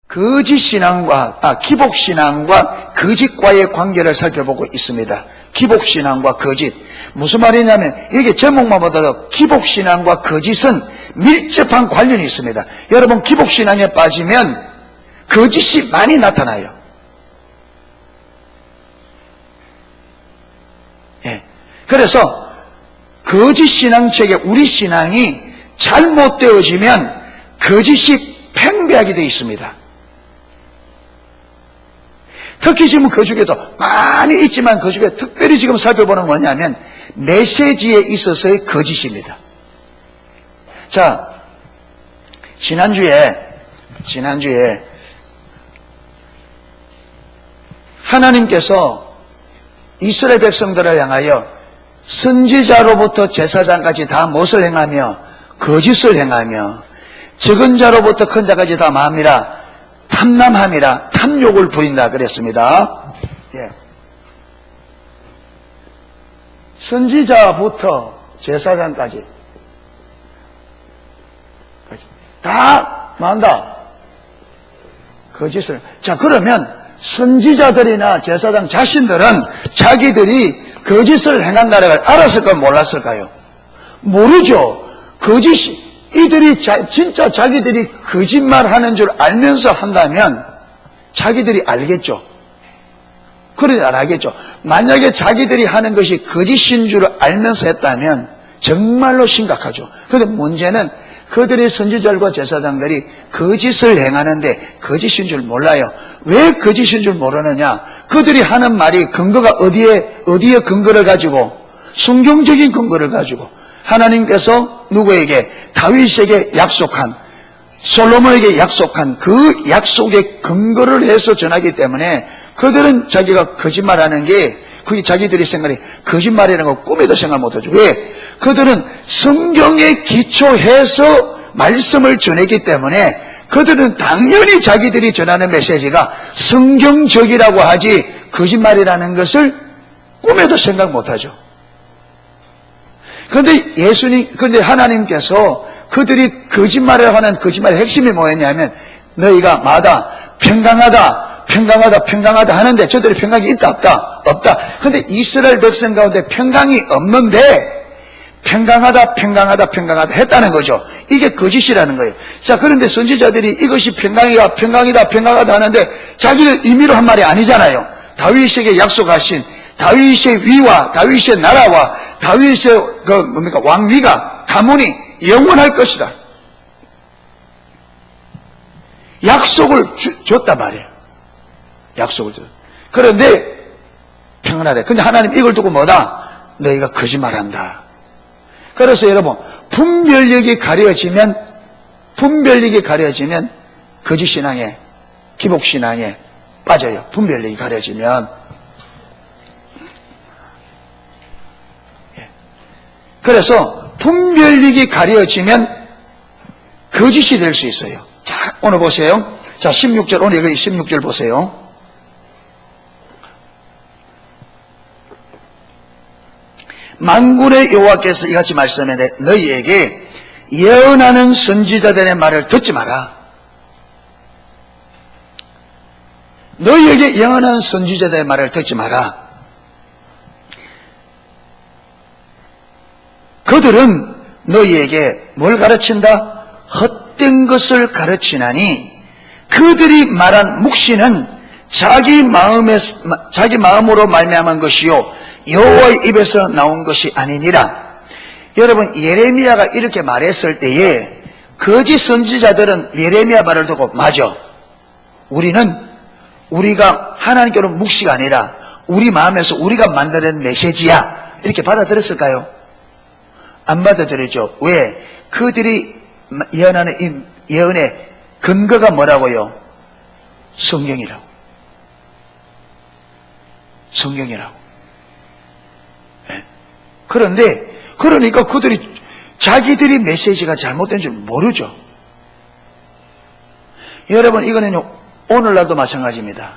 기복신앙과 거짓과의 관계를 살펴보고 있습니다. 기복신앙과 거짓. 무슨 말이냐면, 이게 제목만 보다도 기복신앙과 거짓은 밀접한 관련이 있습니다. 여러분, 기복신앙에 빠지면 거짓이 많이 나타나요. 예. 그래서 거짓신앙 체계, 우리 신앙이 잘못되어지면 거짓이 팽배하게 되어 있습니다. 특히 지금 그 중에도 많이 있지만 그 중에 특별히 지금 살펴보는 건 뭐냐면 메시지에 있어서의 거짓입니다. 자, 지난주에 하나님께서 이스라엘 백성들을 향하여 선지자로부터 제사장까지 다 무엇을 행하며 거짓을 행하며 적은 자로부터 큰 자까지 다 마음이라 탐남함이라 탐욕을 부린다 그랬습니다. 예. 선지자부터 제사장까지 다 만다 거짓을. 자, 그러면 선지자들이나 제사장 자신들은 자기들이 거짓을 행한다는 걸 알았을까요? 몰랐을까요? 모르죠. 거짓이 이들이 진짜 자기들이 거짓말하는 줄 알면서 한다면 자기들이 알겠죠. 그러지 안 하겠죠. 만약에 자기들이 하는 것이 거짓인 줄 알면서 했다면 정말로 심각하죠. 그런데 문제는 그들의 선지자들과 제사장들이 거짓을 행하는데 거짓인 줄 몰라요. 왜 거짓인 줄 모르느냐? 그들이 하는 말이 근거가 어디에 근거를 가지고, 성경적인 근거를 가지고 하나님께서 누구에게? 다윗에게 약속한, 솔로몬에게 약속한 그 약속의 근거를 해서 전하기 때문에 그들은 자기가 거짓말하는 게 그게 자기들이 생각해 거짓말이라는 거 꿈에도 생각 못하죠. 왜? 그들은 성경에 기초해서 말씀을 전했기 때문에 그들은 당연히 자기들이 전하는 메시지가 성경적이라고 하지 거짓말이라는 것을 꿈에도 생각 못하죠. 그런데 하나님께서 그들이 거짓말을 하는 거짓말의 핵심이 뭐였냐면 너희가 마다 평강하다 하는데 저들이 평강이 있다 없다. 그런데 이스라엘 백성 가운데 평강이 없는데 평강하다 했다는 거죠. 이게 거짓이라는 거예요. 자, 그런데 선지자들이 이것이 평강이다 하는데 자기들 임의로 한 말이 아니잖아요. 다윗에게 약속하신 다윗의 위와 다윗의 나라와 다윗의 왕위가 가문이 영원할 것이다. 약속을 줬단 말이에요. 약속을 줬. 그런데 평안하대. 근데 하나님 이걸 두고 뭐다? 너희가 거짓말한다. 그래서 여러분, 분별력이 가려지면 거짓신앙에, 기복신앙에 빠져요. 분별력이 가려지면. 그래서 분별력이 가려지면 거짓이 될 수 있어요. 자, 오늘 보세요. 자, 16절, 오늘 여기 16절 보세요. 만군의 여호와께서 이같이 말씀하되 너희에게 예언하는 선지자들의 말을 듣지 마라. 너희에게 예언하는 선지자들의 말을 듣지 마라. 그들은 너희에게 뭘 가르친다? 헛된 것을 가르치나니 그들이 말한 묵시는 자기 마음으로 말미암은 것이요 여호와의 입에서 나온 것이 아니니라. 여러분, 예레미야가 이렇게 말했을 때에 거짓 선지자들은 예레미야 말을 듣고 맞아, 우리가 하나님께로 묵시가 아니라 우리 마음에서 우리가 만드는 메시지야, 이렇게 받아들였을까요? 안 받아들였죠. 왜? 그들이 예언하는 이 예언의 근거가 뭐라고요? 성경이라고. 그러니까 그들이 자기들이 메시지가 잘못된 줄 모르죠. 여러분, 이거는요, 오늘날도 마찬가지입니다.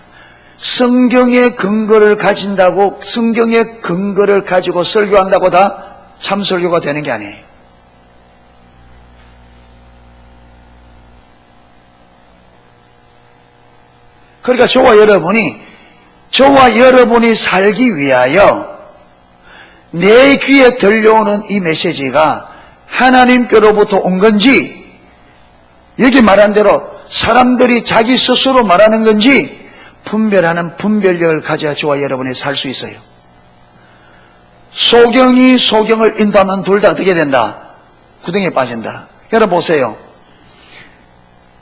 성경의 근거를 가진다고, 성경의 근거를 가지고 설교한다고 다 참설교가 되는 게 아니에요. 그러니까 저와 여러분이 살기 위하여 내 귀에 들려오는 이 메시지가 하나님께로부터 온 건지, 여기 말한 대로 사람들이 자기 스스로 말하는 건지 분별하는 분별력을 가져야 저와 여러분이 살 수 있어요. 소경이 소경을 인도하면 둘 다 어떻게 된다? 구덩이에 빠진다. 여러분 보세요.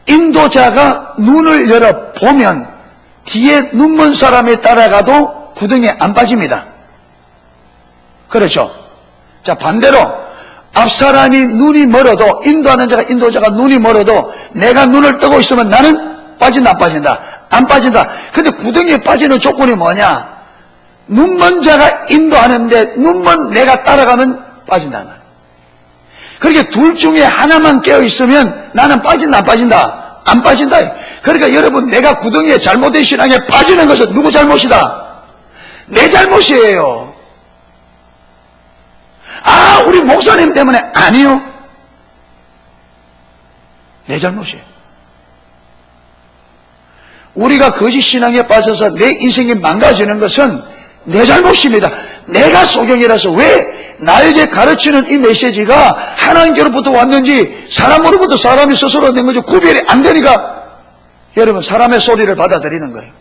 인도자가 눈을 열어 보면 뒤에 눈먼 사람이 따라가도 구덩이에 안 빠집니다. 그렇죠? 자, 반대로 앞 사람이 눈이 멀어도, 인도하는 자가, 인도자가 눈이 멀어도 내가 눈을 뜨고 있으면 나는 빠진다, 안 빠진다? 안 빠진다. 근데 구덩이에 빠지는 조건이 뭐냐? 눈먼 자가 인도하는데 눈먼 내가 따라가면 빠진다는 말이에요. 그렇게 둘 중에 하나만 깨어있으면 나는 빠진다, 안 빠진다? 안 빠진다. 그러니까 여러분, 내가 구덩이에 잘못된 신앙에 빠지는 것은 누구 잘못이다? 내 잘못이에요. 아, 우리 목사님 때문에. 아니요. 내 잘못이에요. 우리가 거짓 신앙에 빠져서 내 인생이 망가지는 것은 내 잘못입니다. 내가 소경이라서. 왜? 나에게 가르치는 이 메시지가 하나님께로부터 왔는지 사람으로부터 사람이 스스로 낸 건지 구별이 안 되니까 여러분, 사람의 소리를 받아들이는 거예요.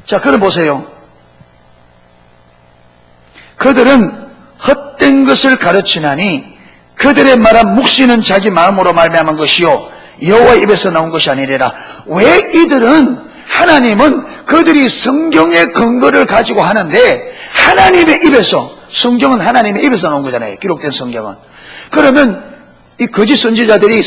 자, 그럼 보세요. 그들은 헛된 것을 가르치나니 그들의 말한 묵시는 자기 마음으로 말미암은 것이요 여호와 입에서 나온 것이 아니라. 왜 이들은, 하나님은 그들이 성경의 근거를 가지고 하는데 하나님의 입에서, 성경은 하나님의 입에서 나온 거잖아요. 기록된 성경은. 그러면 이 거짓 선지자들이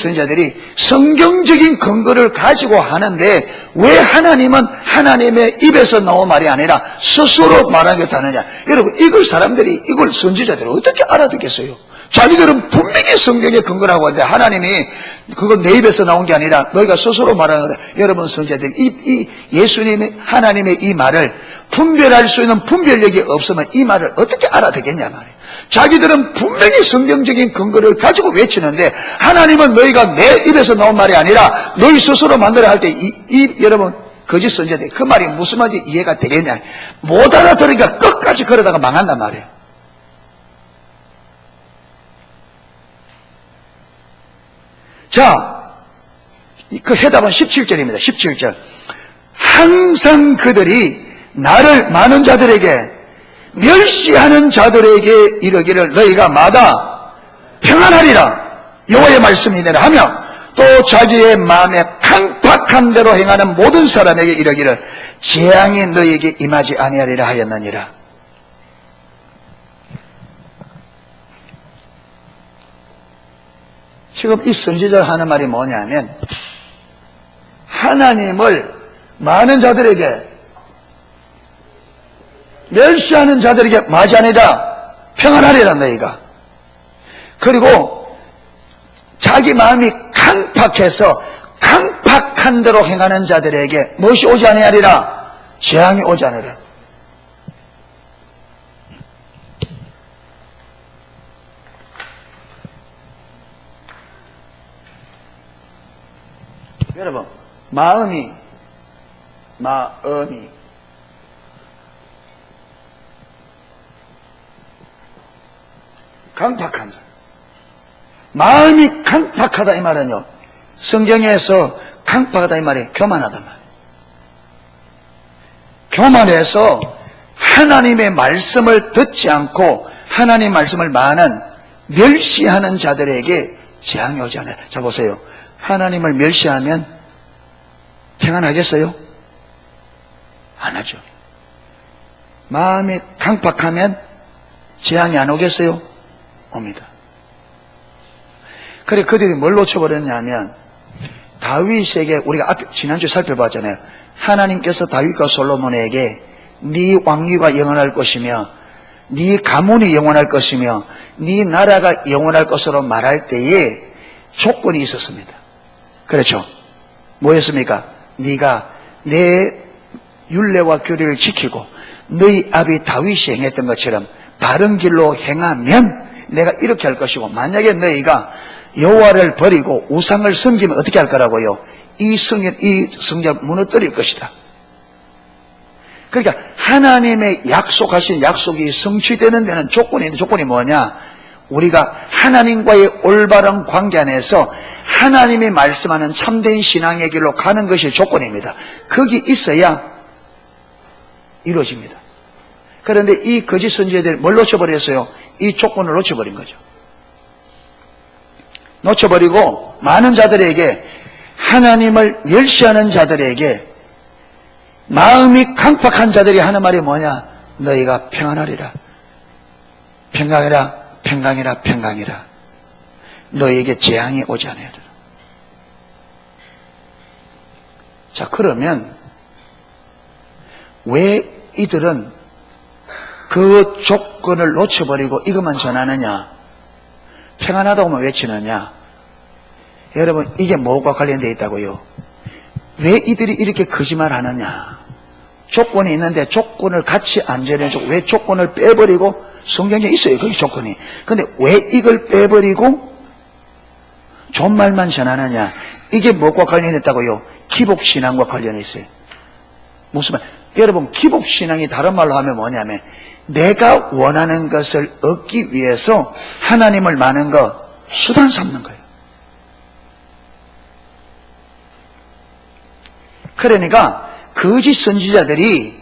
성경적인 근거를 가지고 하는데 왜 하나님은 하나님의 입에서 나온 말이 아니라 스스로 말하겠다느냐? 여러분, 이걸 선지자들이 어떻게 알아듣겠어요? 자기들은 분명히 성경에 근거를 하고 있는데 하나님이 그걸 내 입에서 나온 게 아니라 너희가 스스로 말하는 거다. 여러분, 선지자들이 이 예수님의, 하나님의 이 말을 분별할 수 있는 분별력이 없으면 이 말을 어떻게 알아듣겠냐 말이에요. 자기들은 분명히 성경적인 근거를 가지고 외치는데 하나님은 너희가 내 입에서 나온 말이 아니라 너희 스스로 만들어 할 때 여러분, 거짓 선지자들이 그 말이 무슨 말인지 이해가 되겠냐? 못 알아들으니까 끝까지 그러다가 망한단 말이에요. 자, 그 해답은 17절입니다. 17절. 항상 그들이 나를 많은 자들에게, 멸시하는 자들에게 이르기를 너희가 마다 평안하리라 여호와의 말씀이니라 하며, 또 자기의 마음에 강팍한 대로 행하는 모든 사람에게 이르기를 재앙이 너희에게 임하지 아니하리라 하였느니라. 지금 이 선지자가 하는 말이 뭐냐면, 하나님을 많은 자들에게, 멸시하는 자들에게 마지 아니라 평안하리라 너희가. 그리고 자기 마음이 강팍해서 강팍한 대로 행하는 자들에게 무엇이 오지 아니하리라? 재앙이 오지 아니하리라. 여러분, 마음이 강팍한 자, 마음이 강팍하다 이 말은요, 성경에서 강팍하다 이 말이 교만하단 말이에요. 교만해서 하나님의 말씀을 듣지 않고 하나님 말씀을 많은 멸시하는 자들에게 재앙이 오지 않아요. 자, 보세요. 하나님을 멸시하면 평안하겠어요? 안 하죠. 마음이 강팍하면 재앙이 안 오겠어요? 옵니다. 그래, 그들이 뭘 놓쳐버렸냐면, 다윗에게, 우리가 지난주에 살펴봤잖아요. 하나님께서 다윗과 솔로몬에게 네 왕위가 영원할 것이며 네 가문이 영원할 것이며 네 나라가 영원할 것으로 말할 때에 조건이 있었습니다. 그렇죠? 뭐였습니까? 네가 내 율례와 규례를 지키고 너희 아비 다윗이 행했던 것처럼 바른 길로 행하면 내가 이렇게 할 것이고, 만약에 너희가 여호와를 버리고 우상을 섬기면 어떻게 할 거라고요? 이 성전을 무너뜨릴 것이다. 그러니까 하나님의 약속하신 약속이 성취되는 데는 조건이 있는데, 조건이 뭐냐? 우리가 하나님과의 올바른 관계 안에서 하나님이 말씀하는 참된 신앙의 길로 가는 것이 조건입니다. 거기 있어야 이루어집니다. 그런데 이 거짓 선지자들이 뭘 놓쳐버렸어요? 이 조건을 놓쳐버린 거죠. 놓쳐버리고 많은 자들에게, 하나님을 멸시하는 자들에게, 마음이 강팍한 자들이 하는 말이 뭐냐? 너희가 평안하리라. 평강이라, 평강이라, 평강이라. 너희에게 재앙이 오지 않으리라. 자, 그러면 왜 이들은 그 조건을 놓쳐버리고 이것만 전하느냐? 평안하다고만 외치느냐? 여러분, 이게 뭐가 관련되어 있다고요? 왜 이들이 이렇게 거짓말하느냐? 조건이 있는데 조건을 같이 안 전해주고 왜 조건을 빼버리고, 성경에 있어요, 그 조건이. 근데 왜 이걸 빼버리고 존말만 전하느냐? 이게 뭐가 관련했다고요? 기복신앙과 관련이 있어요. 무슨 말? 여러분, 기복신앙이 다른 말로 하면 뭐냐면, 내가 원하는 것을 얻기 위해서 하나님을 많은 거 수단 삼는 거예요. 그러니까 거짓 선지자들이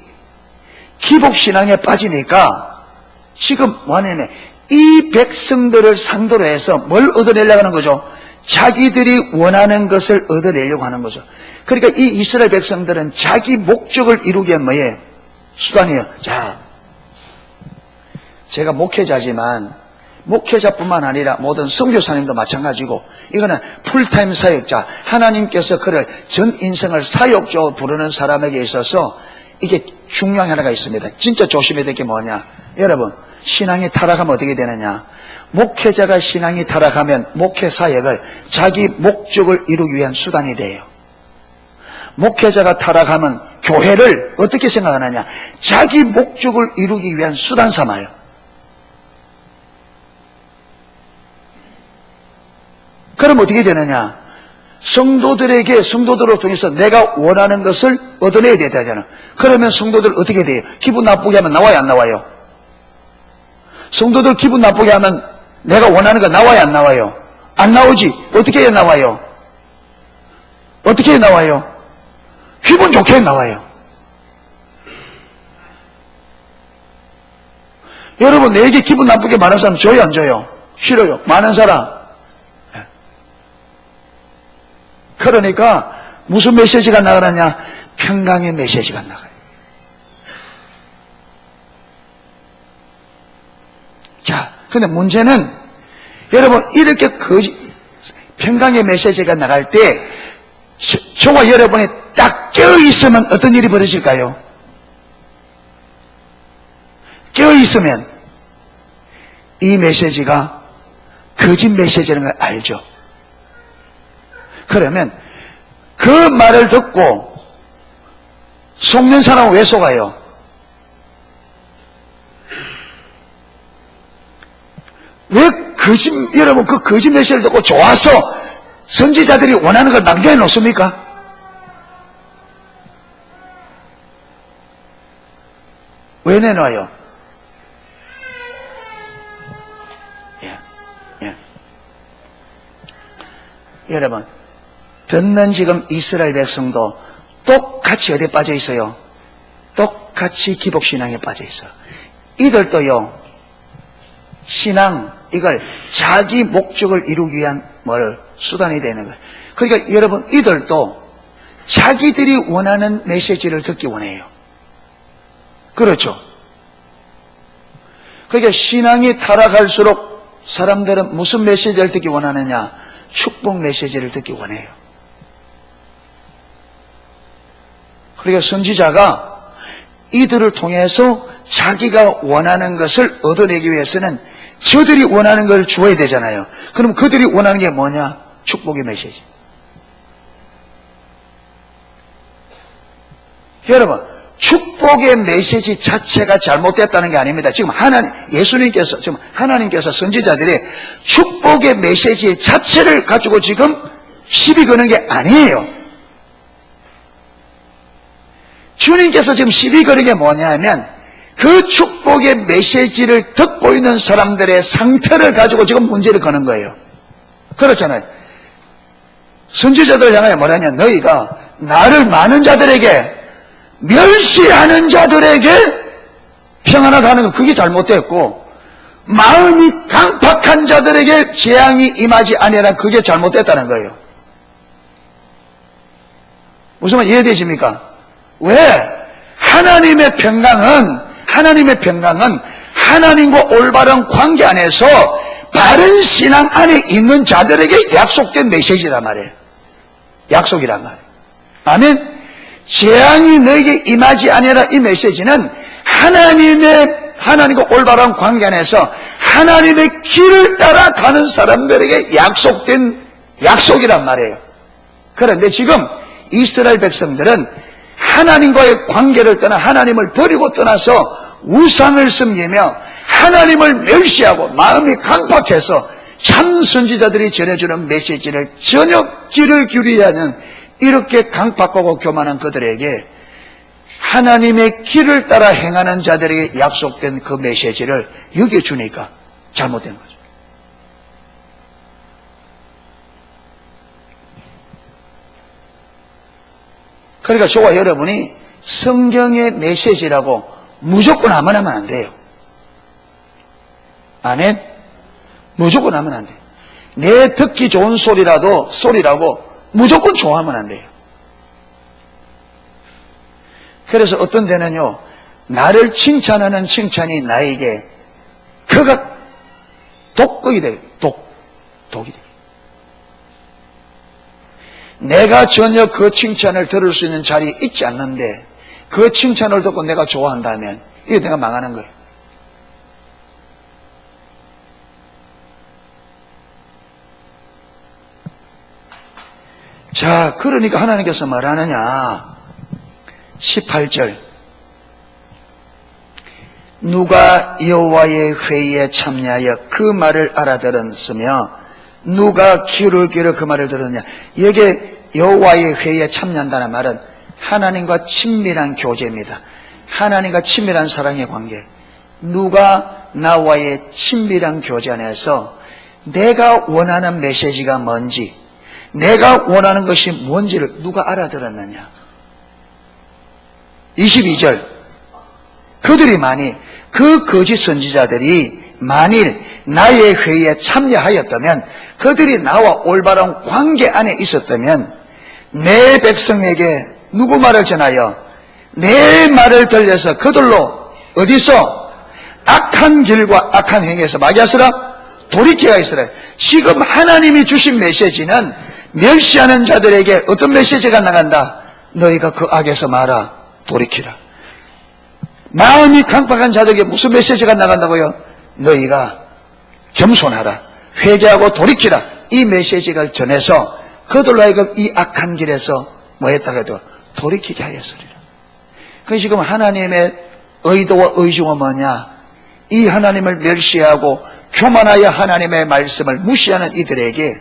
기복신앙에 빠지니까 지금 뭐냐면 이 백성들을 상대로 해서 뭘 얻어내려고 하는 거죠? 자기들이 원하는 것을 얻어내려고 하는 거죠. 그러니까 이 이스라엘 백성들은 자기 목적을 이루기 위한 뭐예요? 수단이에요. 자, 제가 목회자지만 목회자뿐만 아니라 모든 선교사님도 마찬가지고, 이거는 풀타임 사역자, 하나님께서 그를 전 인생을 사역자로 부르는 사람에게 있어서 이게 중요한 하나가 있습니다. 진짜 조심해야 될 게 뭐냐? 여러분, 신앙이 타락하면 어떻게 되느냐? 목회자가 신앙이 타락하면 목회 사역을 자기 목적을 이루기 위한 수단이 돼요. 목회자가 타락하면 교회를 어떻게 생각하느냐? 자기 목적을 이루기 위한 수단 삼아요. 그럼 어떻게 되느냐? 성도들을 통해서 내가 원하는 것을 얻어내야 되잖아. 그러면 성도들 어떻게 돼요? 기분 나쁘게 하면 나와요, 안 나와요? 성도들 기분 나쁘게 하면 내가 원하는 거 나와요, 안 나와요? 안 나오지. 어떻게 해야 나와요? 어떻게 해야 나와요? 기분 좋게 나와요. 여러분, 내게 기분 나쁘게 말하는 사람 줘요, 안 줘요? 싫어요. 많은 사람. 그러니까 무슨 메시지가 나가느냐? 평강의 메시지가 나가요. 자, 근데 문제는 여러분, 이렇게 평강의 메시지가 나갈 때 저와 여러분이 딱 깨어있으면 어떤 일이 벌어질까요? 깨어있으면 이 메시지가 거짓 메시지라는 걸 알죠. 그러면 그 말을 듣고 속는 사람은 왜 속아요? 왜 여러분 그 거짓 메시지를 듣고 좋아서 선지자들이 원하는 걸 막 내놓습니까? 왜 내놔요? 여러분, 듣는 지금 이스라엘 백성도 똑같이 어디에 빠져 있어요? 똑같이 기복신앙에 빠져 있어요. 이들도요, 신앙, 이걸 자기 목적을 이루기 위한 수단이 되는 거예요. 그러니까 여러분, 이들도 자기들이 원하는 메시지를 듣기 원해요. 그렇죠? 그러니까 신앙이 타락할수록 사람들은 무슨 메시지를 듣기 원하느냐? 축복 메시지를 듣기 원해요. 그러니까 선지자가 이들을 통해서 자기가 원하는 것을 얻어내기 위해서는 저들이 원하는 걸 주어야 되잖아요. 그럼 그들이 원하는 게 뭐냐? 축복의 메시지. 여러분, 축복의 메시지 자체가 잘못됐다는 게 아닙니다. 지금 하나님께서 선지자들이 축복의 메시지 자체를 가지고 지금 시비 거는 게 아니에요. 주님께서 지금 시비 거는 게 뭐냐면 그 축복의 메시지를 듣고 있는 사람들의 상태를 가지고 지금 문제를 거는 거예요. 그렇잖아요. 선지자들 향하여 뭐라냐, 너희가 나를 많은 자들에게 멸시하는 자들에게 평안하다 하는 건 그게 잘못됐고, 마음이 강팍한 자들에게 재앙이 임하지 아니하라, 그게 잘못됐다는 거예요. 무슨 말 이해되십니까? 왜? 하나님의 평강은 하나님과 올바른 관계 안에서 바른 신앙 안에 있는 자들에게 약속된 메시지란 말이에요. 약속이란 말이에요. 아멘? 재앙이 너에게 임하지 아니하라, 이 메시지는 하나님과 올바른 관계 안에서 하나님의 길을 따라가는 사람들에게 약속된 약속이란 말이에요. 그런데 지금 이스라엘 백성들은 하나님과의 관계를 떠나 하나님을 버리고 떠나서 우상을 섬기며 하나님을 멸시하고 마음이 강팍해서 참 선지자들이 전해주는 메시지를 전혀 귀를 기울이지 않는 이렇게 강팍하고 교만한 그들에게 하나님의 길을 따라 행하는 자들에게 약속된 그 메시지를 여겨주니까 잘못된 거죠. 그러니까 저와 여러분이 성경의 메시지라고 무조건 하면 안 돼요. 아멘? 무조건 하면 안 돼요. 내 듣기 좋은 소리라고 무조건 좋아하면 안 돼요. 그래서 어떤 데는요, 나를 칭찬하는 칭찬이 나에게 그가 독극이 돼요. 독이 돼요. 내가 전혀 그 칭찬을 들을 수 있는 자리에 있지 않는데 그 칭찬을 듣고 내가 좋아한다면 이게 내가 망하는 거예요. 자, 그러니까 하나님께서 말하느냐, 18절, 누가 여호와의 회의에 참여하여 그 말을 알아들었으며 누가 귀를 기울여 그 말을 들었느냐. 여기에 여호와의 회의에 참여한다는 말은 하나님과 친밀한 교제입니다. 하나님과 친밀한 사랑의 관계. 누가 나와의 친밀한 교제 안에서 내가 원하는 메시지가 뭔지, 내가 원하는 것이 뭔지를 누가 알아들었느냐. 22절, 그들이 만일 그 거짓 선지자들이 만일 나의 회의에 참여하였다면, 그들이 나와 올바른 관계 안에 있었다면 내 백성에게 누구 말을 전하여 내 말을 들려서 그들로 어디서 악한 길과 악한 행위에서 막야스라 돌이키가 있으라. 지금 하나님이 주신 메시지는 멸시하는 자들에게 어떤 메시지가 나간다? 너희가 그 악에서 마라, 돌이키라. 마음이 강팍한 자들에게 무슨 메시지가 나간다고요? 너희가 겸손하라, 회개하고 돌이키라. 이 메시지를 전해서 그들로 하여금 이 악한 길에서 뭐 했다고 해도 돌이키게 하였으리라. 그 지금 하나님의 의도와 의중은 뭐냐? 이 하나님을 멸시하고 교만하여 하나님의 말씀을 무시하는 이들에게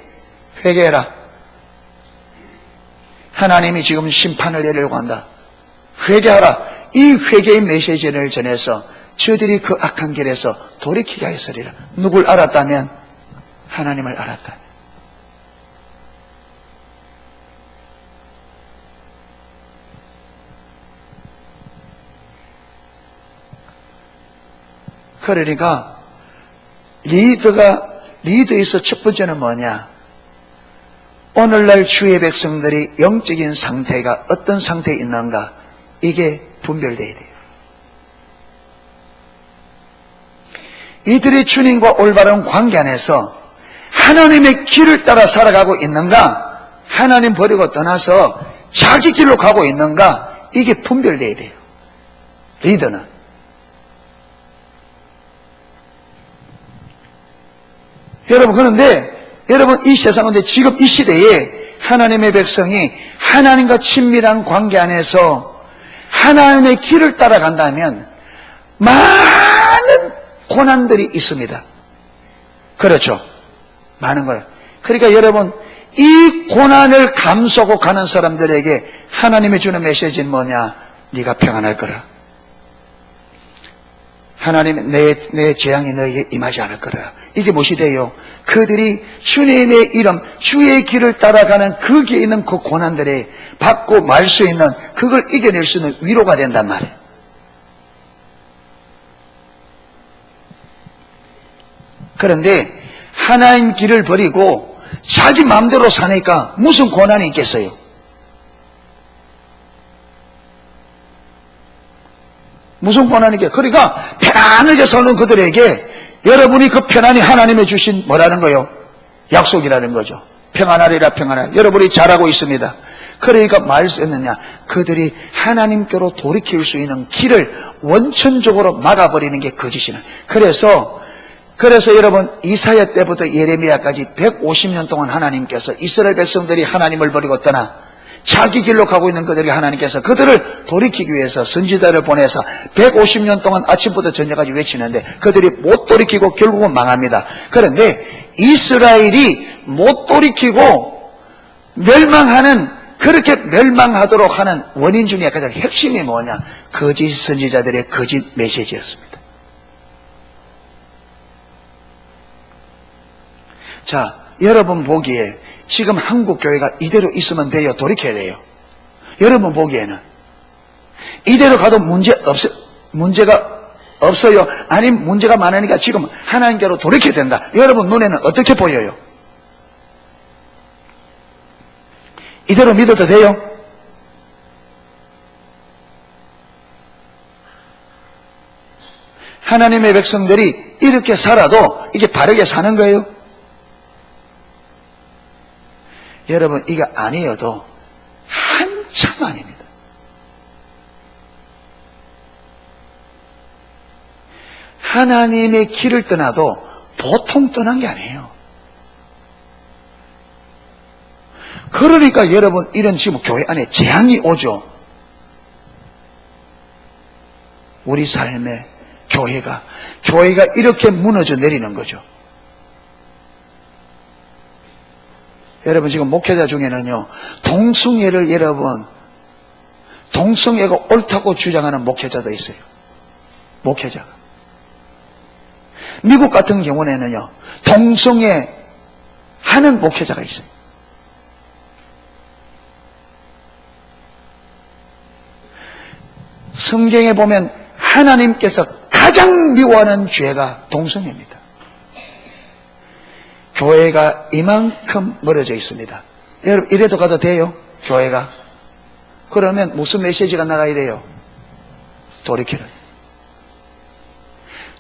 회개해라. 하나님이 지금 심판을 내리려고 한다. 회개하라. 이 회개의 메시지를 전해서 저들이 그 악한 길에서 돌이키게 하였으리라. 누굴 알았다면? 하나님을 알았다. 그러니까 리더에서 첫 번째는 뭐냐? 오늘날 주의 백성들이 영적인 상태가 어떤 상태에 있는가, 이게 분별돼야 돼요. 이들이 주님과 올바른 관계 안에서 하나님의 길을 따라 살아가고 있는가, 하나님 버리고 떠나서 자기 길로 가고 있는가, 이게 분별돼야 돼요. 리더는. 여러분, 그런데 여러분, 이 세상인데 지금 이 시대에 하나님의 백성이 하나님과 친밀한 관계 안에서 하나님의 길을 따라간다면 많은 고난들이 있습니다. 그렇죠? 많은 거예요. 그러니까 여러분, 이 고난을 감수하고 가는 사람들에게 하나님이 주는 메시지는 뭐냐? 네가 평안할 거라. 하나님, 내 재앙이 너에게 임하지 않을 거라. 이게 무엇이 돼요? 그들이 주님의 이름, 주의 길을 따라가는 거기에 있는 그 고난들에 받고 말 수 있는, 그걸 이겨낼 수 있는 위로가 된단 말이에요. 그런데 하나님 길을 버리고 자기 마음대로 사니까 무슨 고난이 있겠어요? 무슨 고난이 있겠어요? 그러니까 편안하게 사는 그들에게 여러분이 그 편안이 하나님의 주신 뭐라는 거요? 약속이라는 거죠. 평안하리라 평안하리라. 여러분이 잘하고 있습니다. 그러니까 말씀했느냐? 그들이 하나님께로 돌이킬 수 있는 길을 원천적으로 막아버리는 게 거짓이는. 그래서 여러분, 이사야 때부터 예레미야까지 150년 동안 하나님께서 이스라엘 백성들이 하나님을 버리고 떠나 자기 길로 가고 있는 그들에게 하나님께서 그들을 돌이키기 위해서 선지자를 보내서 150년 동안 아침부터 저녁까지 외치는데 그들이 못 돌이키고 결국은 망합니다. 그런데 이스라엘이 못 돌이키고 멸망하는, 그렇게 멸망하도록 하는 원인 중에 가장 핵심이 뭐냐? 거짓 선지자들의 거짓 메시지였습니다. 자, 여러분 보기에 지금 한국 교회가 이대로 있으면 돼요? 돌이켜야 돼요? 여러분 보기에는 이대로 가도 문제가 없어요? 아니면 문제가 많으니까 지금 하나님께로 돌이켜야 된다. 여러분 눈에는 어떻게 보여요? 이대로 믿어도 돼요? 하나님의 백성들이 이렇게 살아도 이게 바르게 사는 거예요? 여러분, 이게 아니어도 한참 아닙니다. 하나님의 길을 떠나도 보통 떠난 게 아니에요. 그러니까 여러분, 이런 지금 교회 안에 재앙이 오죠. 우리 삶에 교회가 이렇게 무너져 내리는 거죠. 여러분, 지금 목회자 중에는요, 동성애를 여러분, 동성애가 옳다고 주장하는 목회자도 있어요. 목회자가. 미국 같은 경우에는요, 동성애 하는 목회자가 있어요. 성경에 보면 하나님께서 가장 미워하는 죄가 동성애입니다. 교회가 이만큼 멀어져 있습니다. 여러분, 이래도 가도 돼요? 교회가? 그러면 무슨 메시지가 나가야 돼요?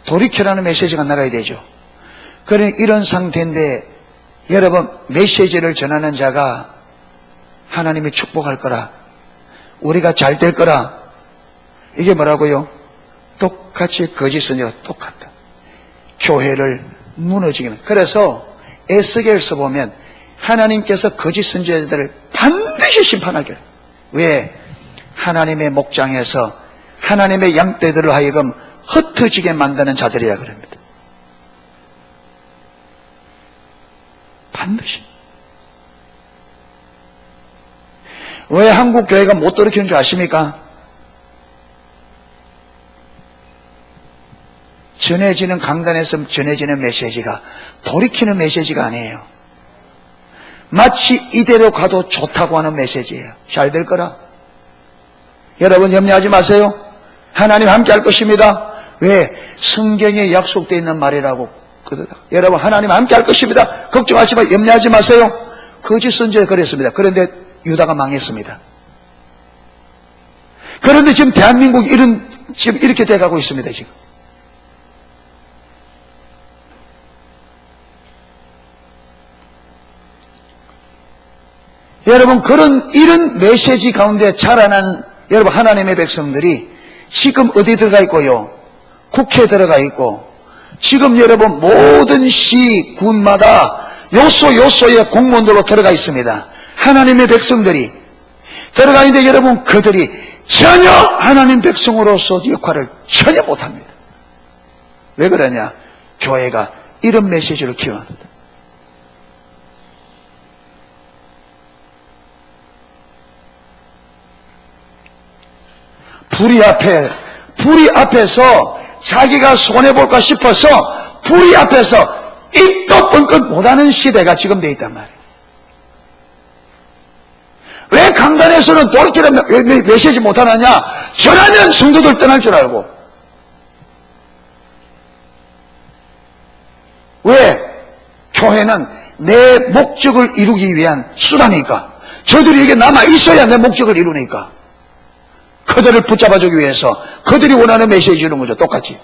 돌이켜라는 메시지가 나가야 되죠. 그러니 이런 상태인데 여러분, 메시지를 전하는 자가 하나님이 축복할 거라, 우리가 잘 될 거라, 이게 뭐라고요? 똑같이 거짓 선지자가 똑같다. 교회를 무너지게. 그래서 에스겔서 보면 하나님께서 거짓 선지자들을 반드시 심판할 거예요. 왜? 하나님의 목장에서 하나님의 양떼들을 하여금 흩어지게 만드는 자들이라 그럽니다. 반드시. 왜 한국 교회가 못 돌이키는 줄 아십니까? 전해지는 강단에서 전해지는 메시지가 돌이키는 메시지가 아니에요. 마치 이대로 가도 좋다고 하는 메시지예요. 잘 될 거라. 여러분 염려하지 마세요. 하나님 함께 할 것입니다. 왜? 성경에 약속되어 있는 말이라고. 여러분 하나님 함께 할 것입니다. 걱정하지 마, 염려하지 마세요. 거짓 선지자 그랬습니다. 그런데 유다가 망했습니다. 그런데 지금 대한민국이 지금 이렇게 돼가고 있습니다. 지금. 여러분, 이런 메시지 가운데 자라난 여러분 하나님의 백성들이 지금 어디 들어가 있고요? 국회에 들어가 있고, 지금 여러분 모든 시, 군마다 요소에 공무원들로 들어가 있습니다. 하나님의 백성들이 들어가 있는데 여러분, 그들이 전혀 하나님 백성으로서 역할을 전혀 못합니다. 왜 그러냐? 교회가 이런 메시지를 키워합니다. 불이 앞에서 자기가 손해볼까 싶어서 불이 앞에서 입도 뻥끗 못하는 시대가 지금 돼 있단 말이에요. 왜 강단에서는 돌이키는 메시지 못하느냐? 전하면 성도들 떠날 줄 알고. 왜? 교회는 내 목적을 이루기 위한 수단이니까. 저들이 이게 남아 있어야 내 목적을 이루니까. 그들을 붙잡아주기 위해서 그들이 원하는 메시지 주는 거죠. 똑같이.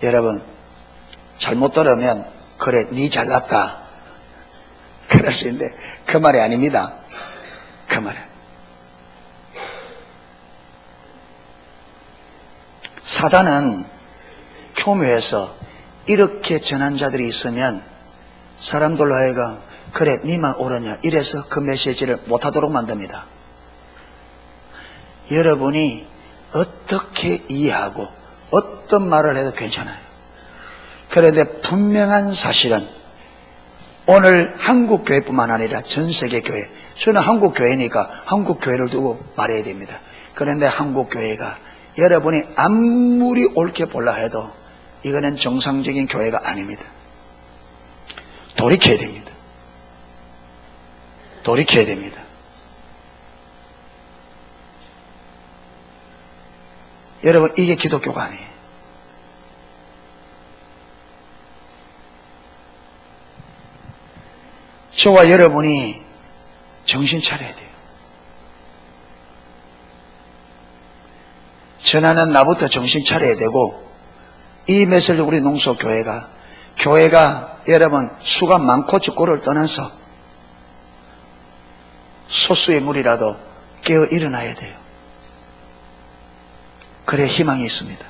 여러분, 잘못 들으면 그래 니 잘났다 그럴 수 있는데 그 말이 아닙니다. 그 말은 사단은 교묘해서 이렇게 전한 자들이 있으면 사람들로 하여금 그래 니만 옳으냐 이래서 그 메시지를 못하도록 만듭니다. 여러분이 어떻게 이해하고 어떤 말을 해도 괜찮아요. 그런데 분명한 사실은 오늘 한국교회뿐만 아니라 전세계 교회, 저는 한국교회니까 한국교회를 두고 말해야 됩니다. 그런데 한국교회가 여러분이 아무리 옳게 볼라 해도 이거는 정상적인 교회가 아닙니다. 돌이켜야 됩니다. 돌이켜야 됩니다. 여러분, 이게 기독교가 아니에요. 저와 여러분이 정신 차려야 돼요. 전하는 나부터 정신 차려야 되고, 이 메시지 우리 농소교회가 여러분 수가 많고 적고를 떠나서 소수의 무리라도 깨어 일어나야 돼요. 그래 희망이 있습니다.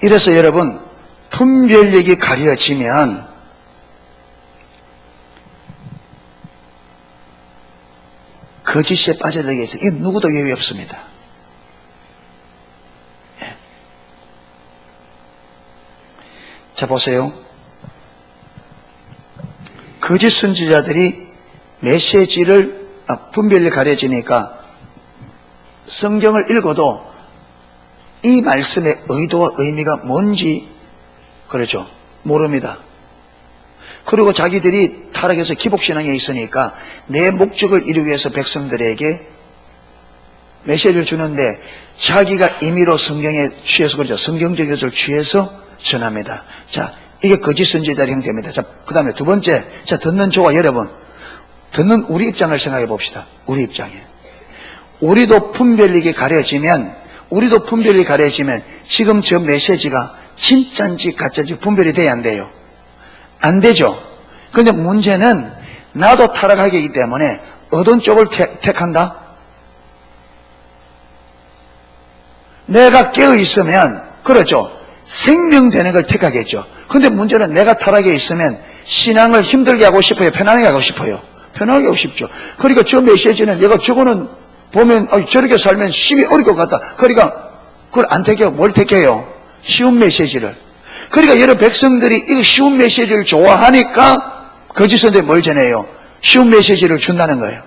이래서 여러분, 분별력이 가려지면 거짓에 빠져들게 해서 이건 누구도 예외 없습니다. 예. 자 보세요. 거짓 선지자들이 메시지를 분별이 가려지니까 성경을 읽어도 이 말씀의 의도와 의미가 뭔지 그렇죠 모릅니다. 그리고 자기들이 타락해서 기복신앙에 있으니까 내 목적을 이루기 위해서 백성들에게 메시지를 주는데 자기가 임의로 성경에 취해서 그렇죠. 성경적 것을 취해서 전합니다. 자, 이게 거짓 선지자의 형태입니다. 자, 그 다음에 두 번째, 자, 듣는 저와 여러분, 듣는 우리 입장을 생각해 봅시다. 우리 입장에. 우리도 분별력이 가려지면 지금 저 메시지가 진짜인지 가짜인지 분별이 돼야 안 돼요? 안 되죠. 근데 문제는 나도 타락하기 때문에 어떤 쪽을 택한다? 내가 깨어 있으면 그렇죠. 생명되는 걸 택하겠죠. 근데 문제는 내가 타락해 있으면 신앙을 힘들게 하고 싶어요? 편안하게 하고 싶어요? 편안하게 하고 싶죠. 그러니까 저 메시지는 내가 저거는 보면 저렇게 살면 심히 어려울 것 같다. 그러니까 그걸 안 택해요. 뭘 택해요? 쉬운 메시지를. 그러니까 여러 백성들이 이 쉬운 메시지를 좋아하니까 거짓 선지자들이 뭘 전해요? 쉬운 메시지를 준다는 거예요.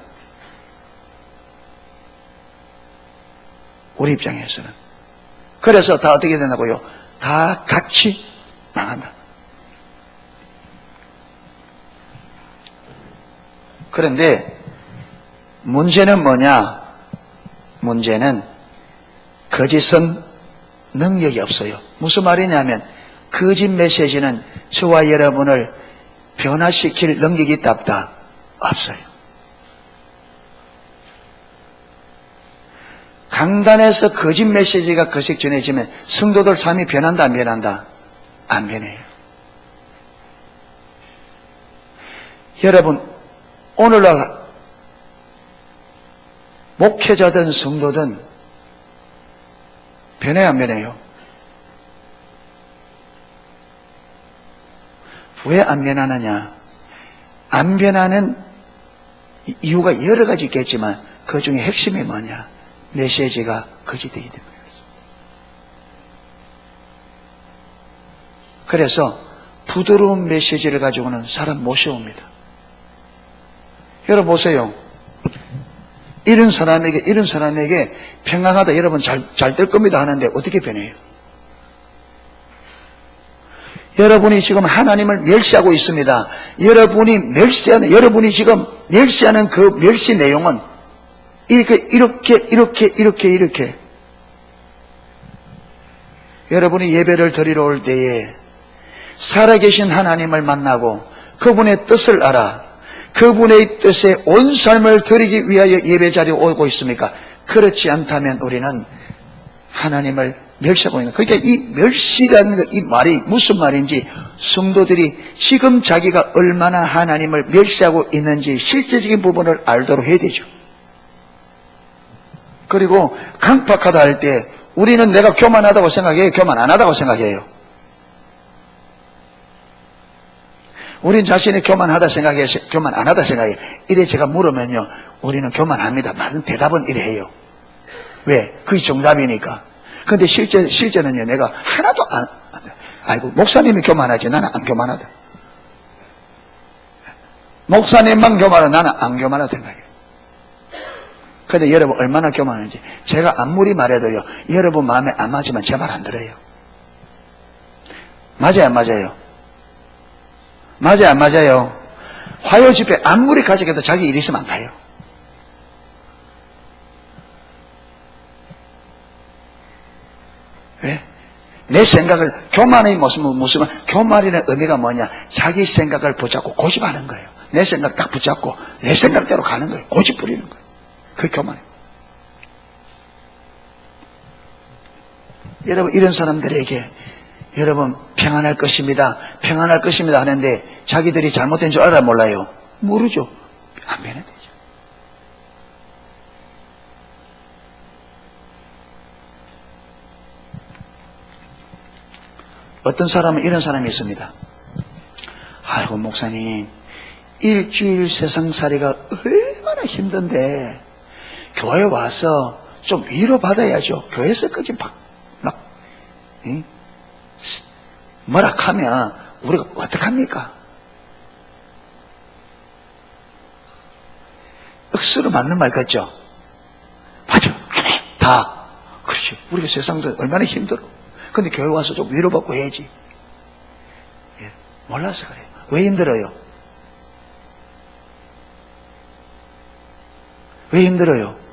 우리 입장에서는. 그래서 다 어떻게 되냐고요? 다 같이 망한다. 그런데 문제는 뭐냐? 문제는 거짓은 능력이 없어요. 무슨 말이냐면 거짓 메시지는 저와 여러분을 변화시킬 능력이 있다 없다? 없어요. 강단에서 거짓 메시지가 거식 전해지면 성도들 삶이 변한다 안 변한다? 안 변해요. 여러분, 오늘날 목회자든 성도든 변해야 안 변해요? 왜 안 변하느냐? 안 변하는 이유가 여러 가지 있겠지만 그 중에 핵심이 뭐냐? 메시지가 거짓되기 때문에. 그래서 부드러운 메시지를 가지고는 사람 못 세웁니다. 여러분 보세요. 이런 사람에게 평강하다, 여러분 잘 될 겁니다 하는데 어떻게 변해요? 여러분이 지금 하나님을 멸시하고 있습니다. 여러분이 지금 멸시하는 그 멸시 내용은 이렇게. 여러분이 예배를 드리러 올 때에 살아계신 하나님을 만나고 그분의 뜻을 알아 그분의 뜻에 온 삶을 드리기 위하여 예배 자리에 오고 있습니까? 그렇지 않다면 우리는 하나님을 멸시하고 있는. 그러니까 이 멸시라는 이 말이 무슨 말인지 성도들이 지금 자기가 얼마나 하나님을 멸시하고 있는지 실제적인 부분을 알도록 해야 되죠. 그리고 강팍하다 할 때 우리는 내가 교만하다고 생각해요? 교만 안 하다고 생각해요? 우린 자신이 교만하다 생각해요? 교만 안 하다 생각해요? 이래 제가 물으면요, 우리는 교만합니다. 맞은 대답은 이래 해요. 왜? 그게 정답이니까. 근데 실제는요, 내가 하나도 아이고, 목사님이 교만하지, 나는 안 교만하다. 목사님만 교만하고 나는 안 교만하다 생각해요. 근데 여러분 얼마나 교만한지 제가 아무리 말해도요, 여러분 마음에 안 맞으면 제 말 안 들어요. 맞아요, 안 맞아요? 맞아요, 안 맞아요? 화요 집회 아무리 가져가도 자기 일 있으면 안 가요. 왜? 내 생각을, 교만의 무슨 교만이라는 의미가 뭐냐? 자기 생각을 붙잡고 고집하는 거예요. 내 생각 딱 붙잡고 내 생각대로 가는 거예요. 고집 부리는 거예요. 그게 교만이에요. 여러분, 이런 사람들에게 여러분 평안할 것입니다, 평안할 것입니다 하는데 자기들이 잘못된 줄 알아 몰라요? 모르죠. 안 변해되죠. 어떤 사람은 이런 사람이 있습니다. 아이고 목사님, 일주일 세상살이가 얼마나 힘든데 교회 와서 좀 위로받아야죠. 교회에서까지 뭐라 하면 우리가 어떡합니까? 억수로 맞는 말 같죠? 맞아, 아멘, 다 그렇지. 우리가 세상에서 얼마나 힘들어. 근데 교회 와서 좀 위로받고 해야지. 예, 몰라서 그래요. 왜 힘들어요? 왜 힘들어요?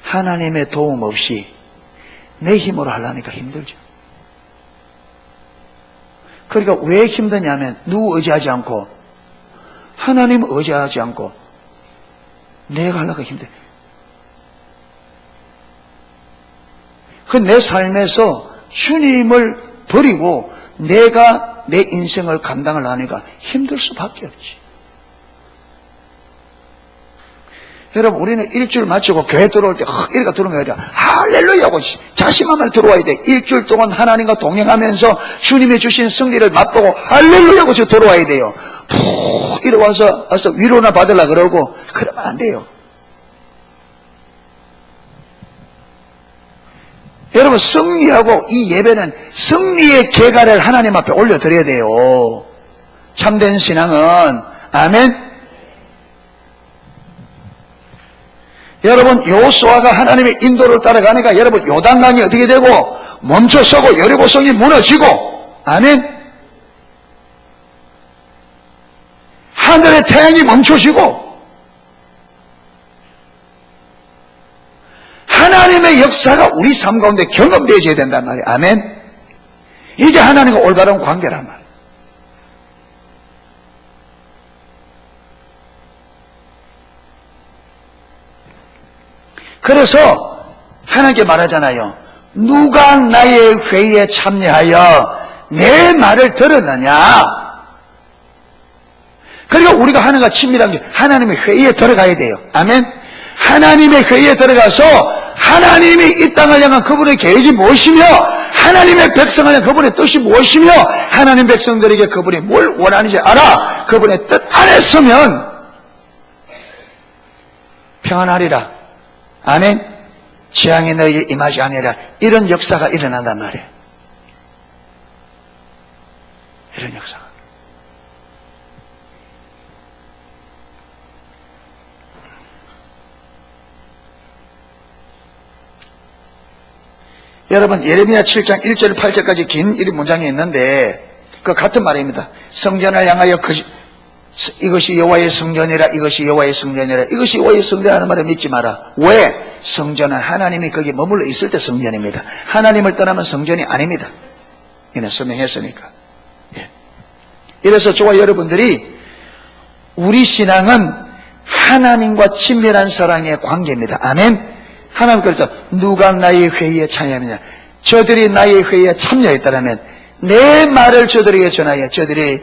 하나님의 도움 없이 내 힘으로 하려니까 힘들죠. 그러니까 왜 힘드냐면 누구 의지하지 않고 하나님 의지하지 않고 내가 하려고 힘들어. 그 내 삶에서 주님을 버리고 내가 내 인생을 감당을 하니까 힘들 수밖에 없지. 여러분, 우리는 일주일 마치고 교회 들어올 때 이렇게 들어오면 그래, 할렐루야 하고 자신만만 들어와야 돼. 일주일 동안 하나님과 동행하면서 주님이 주신 승리를 맛보고 할렐루야 하고 들어와야 돼요. 푹 일어와서 위로나 받으려고 그러고 그러면 안 돼요. 여러분, 승리하고 이 예배는 승리의 계가를 하나님 앞에 올려드려야 돼요. 참된 신앙은. 아멘. 여러분, 여호수아가 하나님의 인도를 따라가니까 여러분 요단강이 어떻게 되고 멈춰서고 여리고성이 무너지고, 아멘. 하늘의 태양이 멈춰지고 하나님의 역사가 우리 삶 가운데 경험되어져야 된단 말이에요. 아멘. 이게 하나님과 올바른 관계란 말이에요. 그래서 하나님께 말하잖아요. 누가 나의 회의에 참여하여 내 말을 들었느냐. 그리고 우리가 하나님과 친밀한 게 하나님의 회의에 들어가야 돼요. 아멘. 하나님의 회의에 들어가서 하나님이 이 땅을 향한 그분의 계획이 무엇이며 하나님의 백성을 향한 그분의 뜻이 무엇이며 하나님 백성들에게 그분이 뭘 원하는지 알아. 그분의 뜻 안에 서면 평안하리라. 아멘. 재앙이 너에게 임하지 아니라. 이런 역사가 일어난단 말이에요. 이런 역사가. 여러분, 예레미야 7장 1절 8절까지 긴 이 문장이 있는데 그 같은 말입니다. 성전을 향하여 이것이 여호와의 성전이라, 이것이 여호와의 성전이라. 이것이 여호와의 성전이라는 말을 믿지 마라. 왜? 성전은 하나님이 거기 머물러 있을 때 성전입니다. 하나님을 떠나면 성전이 아닙니다. 이는 설명했으니까. 예. 이래서 저와 여러분들이 우리 신앙은 하나님과 친밀한 사랑의 관계입니다. 아멘. 하나님 그랬죠. 누가 나의 회의에 참여하느냐. 저들이 나의 회의에 참여했다면 내 말을 저들에게 전하여 저들이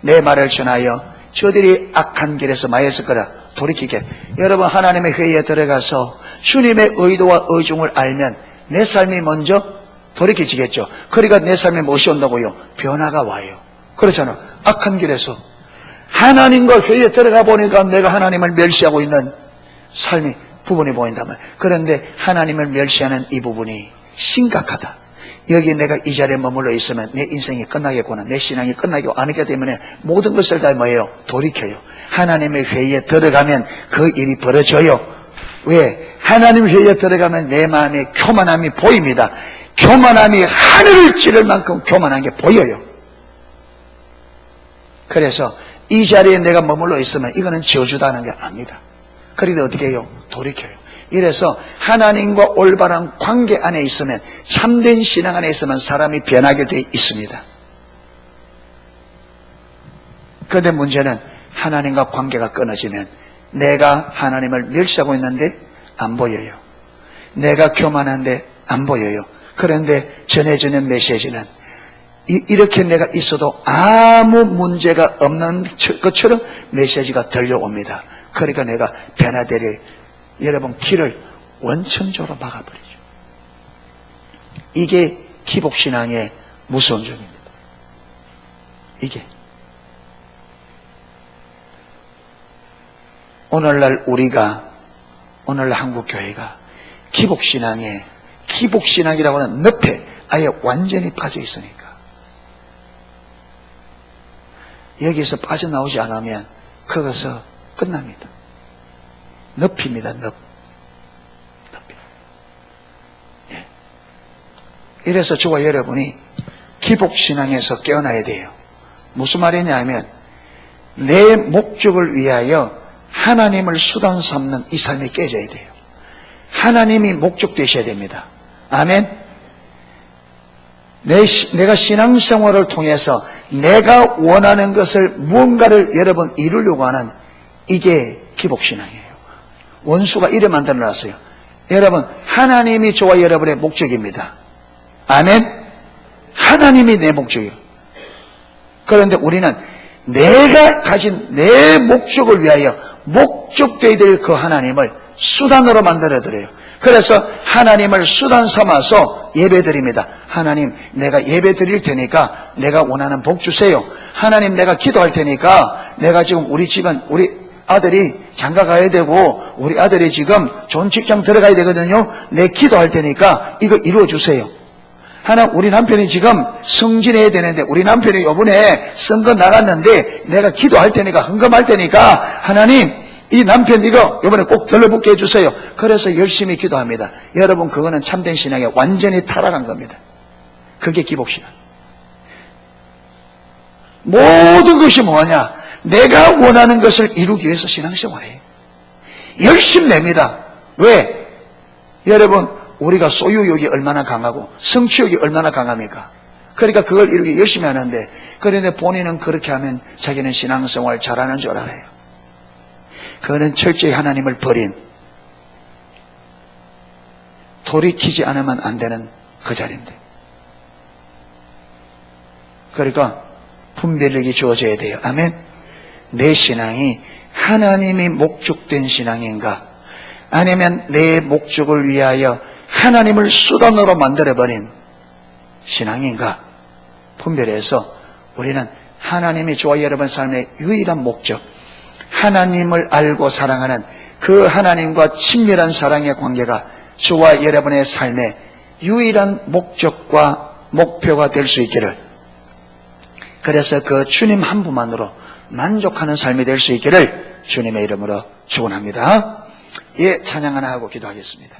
내 말을 전하여 저들이 악한 길에서 마였을 거라. 돌이키게. 여러분, 하나님의 회의에 들어가서 주님의 의도와 의중을 알면 내 삶이 먼저 돌이켜지겠죠. 그러니까 내 삶에 무엇이 온다고요? 변화가 와요. 그렇잖아. 악한 길에서 하나님과 회의에 들어가 보니까 내가 하나님을 멸시하고 있는 삶이 부분이 보인다면, 그런데 하나님을 멸시하는 이 부분이 심각하다. 여기 내가 이 자리에 머물러 있으면 내 인생이 끝나겠구나, 내 신앙이 끝나기 않기 때문에 모든 것을 다 뭐예요? 돌이켜요. 하나님의 회의에 들어가면 그 일이 벌어져요. 왜? 하나님 회의에 들어가면 내 마음의 교만함이 보입니다. 교만함이 하늘을 찌를 만큼 교만한 게 보여요. 그래서 이 자리에 내가 머물러 있으면 이거는 저주다는 게 압니다. 그런데 어떻게 해요? 돌이켜요. 이래서 하나님과 올바른 관계 안에 있으면, 참된 신앙 안에 있으면 사람이 변하게 되어 있습니다. 그런데 문제는 하나님과 관계가 끊어지면 내가 하나님을 멸시하고 있는데 안 보여요. 내가 교만한데 안 보여요. 그런데 전해지는 메시지는 이렇게 내가 있어도 아무 문제가 없는 것처럼 메시지가 들려옵니다. 그러니까 내가 변화되릴 여러분 길을 원천적으로 막아버리죠. 이게 기복신앙의 무서운 점입니다. 이게 오늘날 오늘날 한국교회가 기복신앙이라고 하는 늪에 아예 완전히 빠져 있으니까 여기서 빠져나오지 않으면 거기서 끝납니다. 늪입니다. 늪. 예. 이래서 저와 여러분이 기복신앙에서 깨어나야 돼요. 무슨 말이냐 하면 내 목적을 위하여 하나님을 수단 삼는 이 삶이 깨져야 돼요. 하나님이 목적 되셔야 됩니다. 아멘. 내가 신앙생활을 통해서 내가 원하는 것을 무언가를 여러분 이루려고 하는 이게 기복신앙이에요. 원수가 이래 만들어놨어요. 여러분, 하나님이 저와 여러분의 목적입니다. 아멘. 하나님이 내 목적이에요. 그런데 우리는 내가 가진 내 목적을 위하여 목적되어야 될 그 하나님을 수단으로 만들어드려요. 그래서 하나님을 수단 삼아서 예배드립니다. 하나님, 내가 예배 드릴 테니까 내가 원하는 복 주세요. 하나님, 내가 기도할 테니까 내가 지금 우리 집안, 우리 아들이 장가 가야 되고 우리 아들이 지금 좋은 직장 들어가야 되거든요. 내 기도할 테니까 이거 이루어주세요. 하나, 우리 남편이 지금 승진해야 되는데 우리 남편이 이번에 선거 나갔는데 내가 기도할 테니까 헌금할 테니까 하나님, 이 남편 이거 이번에 꼭 들러붙게 해주세요. 그래서 열심히 기도합니다. 여러분, 그거는 참된 신앙에 완전히 타락한 겁니다. 그게 기복신앙. 모든 것이 뭐냐? 내가 원하는 것을 이루기 위해서 신앙생활해요. 열심히 냅니다. 왜? 여러분, 우리가 소유욕이 얼마나 강하고 성취욕이 얼마나 강합니까? 그러니까 그걸 이루기 열심히 하는데, 그런데 본인은 그렇게 하면 자기는 신앙생활 잘하는 줄 알아요. 그거는 철저히 하나님을 버린 돌이키지 않으면 안 되는 그 자리인데. 그러니까 분별력이 주어져야 돼요. 아멘. 내 신앙이 하나님이 목적된 신앙인가, 아니면 내 목적을 위하여 하나님을 수단으로 만들어버린 신앙인가 분별해서 우리는 하나님이 저와 여러분 삶의 유일한 목적, 하나님을 알고 사랑하는 그 하나님과 친밀한 사랑의 관계가 저와 여러분의 삶의 유일한 목적과 목표가 될 수 있기를, 그래서 그 주님 한 분만으로 만족하는 삶이 될 수 있기를 주님의 이름으로 축원합니다. 예, 찬양 하나 하고 기도하겠습니다.